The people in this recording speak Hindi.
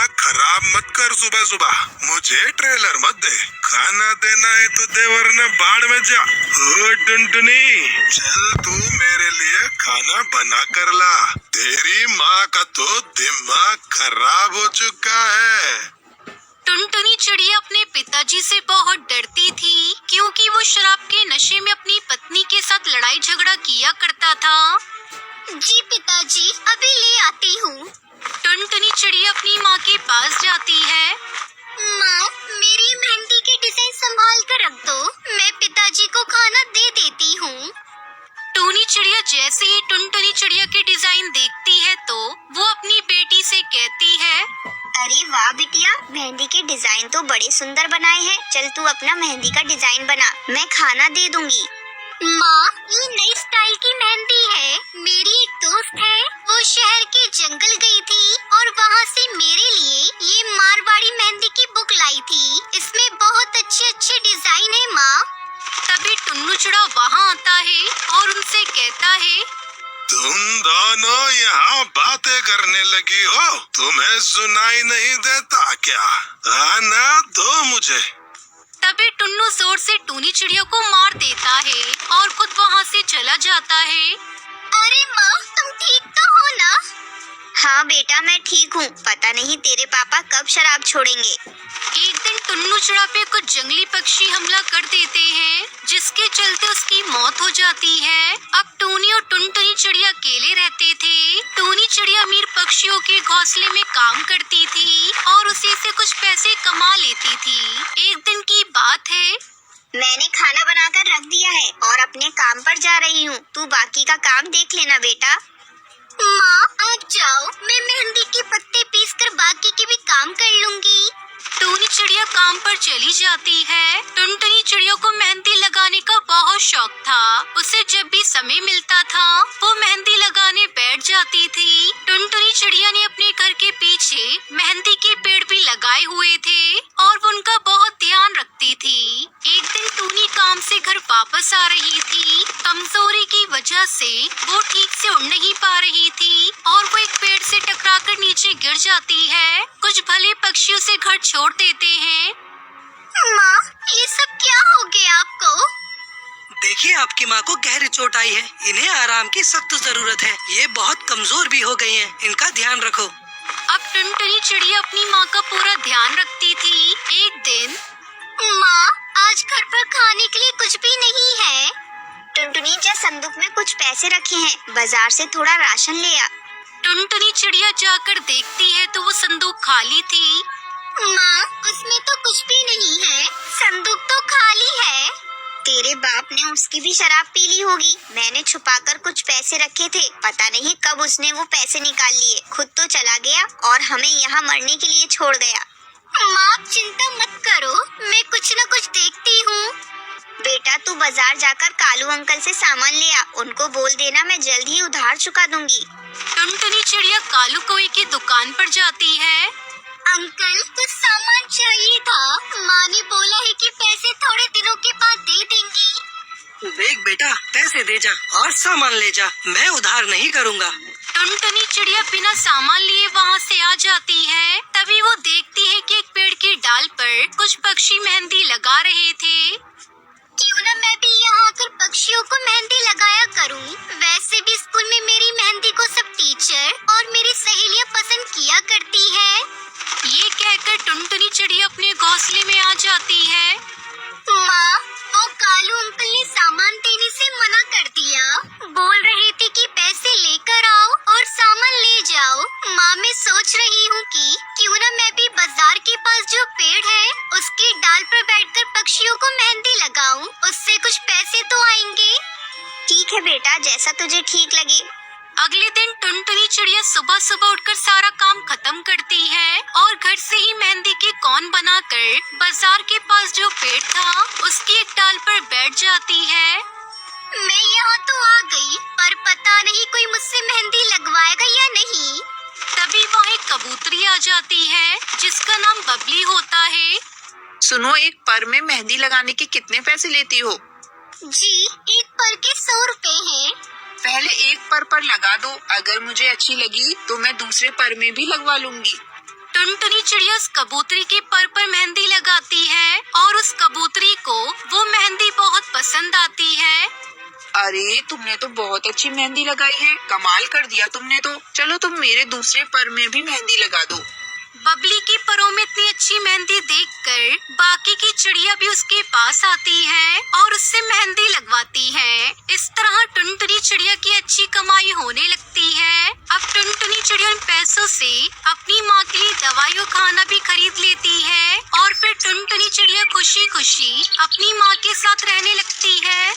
दिमाग खराब मत कर सुबह सुबह। मुझे ट्रेलर मत दे। खाना देना है तो दे वरना बाढ़ में जा। ओ टुनटुनी, चल तू मेरे लिए खाना बना कर ला। तेरी माँ का तो दिमाग खराब हो चुका है। टुनटुनी चिड़िया अपने पिताजी से बहुत डरती थी, क्योंकि वो शराब के नशे में अपनी पत्नी के साथ लड़ाई झगड़ा किया करता था। जी पिताजी, अभी ले आती हूँ। टुनटुनी चिड़िया अपनी माँ के पास जाती है। माँ, मेरी मेहंदी की डिजाइन संभाल कर रख दो, मैं पिताजी को खाना दे देती हूँ। टूनी चिड़िया जैसे ही टुनटुनी चिड़िया की डिजाइन देखती है तो वो अपनी बेटी से कहती है, अरे वाह बिटिया, मेहंदी के डिजाइन तो बड़े सुंदर बनाए हैं। चल तू अपना मेहंदी का डिजाइन बना, मैं खाना दे दूंगी। माँ, ये नई स्टाइल की मेहंदी है। मेरी एक दोस्त है, वो शहर के जंगल गई थी और वहाँ से मेरे लिए ये मारवाड़ी मेहंदी की बुक लाई थी। इसमें बहुत अच्छे अच्छे डिजाइन है माँ। तभी टुन्नू चिड़ा वहाँ आता है और उनसे कहता है, तुम दोनों यहाँ बातें करने लगी हो? तुम्हें सुनाई नहीं देता क्या? आना दो मुझे। तभी टुन्नू जोर से टूनी चिड़िया को मार देता है और खुद वहाँ से चला जाता है। अरे माँ, तुम ठीक तो हो ना? हाँ बेटा, मैं ठीक हूँ। पता नहीं तेरे पापा कब शराब छोड़ेंगे। एक दिन टुन्नू चिड़ा पे कुछ जंगली पक्षी हमला कर देते हैं, जिसके चलते उसकी मौत हो जाती है। अब टूनी और टुनटुनी चिड़िया अकेले रहते थे। टूनी चिड़िया अमीर पक्षियों के घोंसले में काम करती थी और उसी से कुछ पैसे कमा लेती थी। एक दिन की बात है, मैंने खाना बनाकर रख दिया है और अपने काम पर जा रही हूँ। तू बाकी का काम देख लेना बेटा। माँ, आप जाओ, मैं मेहंदी के पत्ते पीसकर बाकी के भी काम कर लूंगी। टूनी चिड़िया काम पर चली जाती है। टुनटुनी चिड़िया को मेहंदी लगाने का बहुत शौक था। उसे जब भी समय मिलता था वो मेहंदी लगाने बैठ जाती थी। टुनटुनी चिड़िया ने अपने घर के पीछे मेहंदी के पेड़ भी लगाए हुए थे और वो उनका बहुत ध्यान रखती थी। एक दिन टूनी काम से घर वापस आ रही थी। कमजोरी की वजह से वो ठीक से उड़ नहीं पा रही थी और वो एक पेड़ से टकराकर नीचे गिर जाती है। कुछ भले पक्षी उसे घर छोड़ देते हैं। माँ, ये सब क्या हो गया आपको? देखिए, आपकी माँ को गहरी चोट आई है। इन्हें आराम की सख्त जरूरत है। ये बहुत कमजोर भी हो गई हैं। इनका ध्यान रखो। अब टुनटुनी चिड़िया अपनी माँ का पूरा ध्यान रखती थी। एक दिन, माँ, आज घर पर खाने के लिए कुछ भी नहीं है। टुनटुनी, जा संदूक में कुछ पैसे रखे हैं, बाजार से थोड़ा राशन ले आ। टुनटुनी चिड़िया जाकर देखती है तो वो संदूक खाली थी। माँ, उसमें तो कुछ भी नहीं है, संदूक तो खाली है। तेरे बाप ने उसकी भी शराब पी ली होगी। मैंने छुपाकर कुछ पैसे रखे थे, पता नहीं कब उसने वो पैसे निकाल लिए। खुद तो चला गया और हमें यहाँ मरने के लिए छोड़ गया। माँ, चिंता मत करो, मैं कुछ न कुछ देखती हूँ। बेटा, तू बाजार जाकर कालू अंकल से सामान ले आ। उनको बोल देना मैं जल्द ही उधार चुका दूंगी। टुनटुनी चिड़िया कालू कौवे की दुकान पर जाती है। अंकल, कुछ सामान चाहिए था। माँ ने बोला है कि पैसे थोड़े दिनों के बाद दे देंगी। देख बेटा, पैसे दे जा और सामान ले जा। मैं उधार नहीं करूँगा। टुनटुनी चिड़िया बिना सामान लिए वहाँ से आ जाती है। तभी वो देखती है कि एक पेड़ की डाल पर कुछ पक्षी मेहंदी लगा रहे थे। क्यों न मैं भी यहाँ आकर पक्षियों को मेहंदी लगाया करूँ। वैसे भी स्कूल में मेरी मेहंदी को सब टीचर और मेरी सहेलियाँ पसंद किया करती है। ये कहकर टुनटुनी चिड़िया अपने घोंसले में आ जाती है। माँ, वो कालू अंकल ने सामान देने से मना कर दिया। बोल रहे थे कि पैसे लेकर आओ और सामान ले जाओ। माँ, मैं सोच रही हूँ कि क्यों न मैं भी बाजार के पास जो पेड़ है उसकी डाल पर बैठकर पक्षियों को मेहंदी लगाऊं। उससे कुछ पैसे तो आएंगे। ठीक है बेटा, जैसा तुझे ठीक लगे। अगले दिन टुनटुनी चिड़िया सुबह सुबह उठकर सारा काम खत्म करती है और घर से ही मेहंदी के कोन बनाकर बाजार के पास जो पेड़ था उसकी एक डाल पर बैठ जाती है। मैं यहाँ तो आ गई, पर पता नहीं कोई मुझसे मेहंदी लगवाएगा या नहीं। तभी वहाँ एक कबूतरी आ जाती है जिसका नाम बबली होता है। सुनो, एक पर में मेहंदी लगाने के कितने पैसे लेती हो? जी, एक पर के 100 रुपए हैं। पहले एक पर लगा दो, अगर मुझे अच्छी लगी तो मैं दूसरे पर में भी लगवा लूंगी। टुनटुनी चिड़िया उस कबूतरी के पर मेहंदी लगाती है और उस कबूतरी को वो मेहंदी बहुत पसंद आती है। अरे तुमने तो बहुत अच्छी मेहंदी लगाई है, कमाल कर दिया तुमने तो। चलो तुम मेरे दूसरे पर में भी मेहंदी लगा दो। बबली के परों में इतनी अच्छी मेहंदी देखकर बाकी की चिड़िया भी उसके पास आती है और उससे मेहंदी लगवाती है। इस तरह टुनटुनी चिड़िया की अच्छी कमाई होने लगती है। अब टुनटुनी चिड़िया उन पैसों से अपनी माँ के लिए दवाई और खाना भी खरीद लेती है और फिर टुनटुनी चिड़िया खुशी खुशी अपनी माँ के साथ रहने लगती है।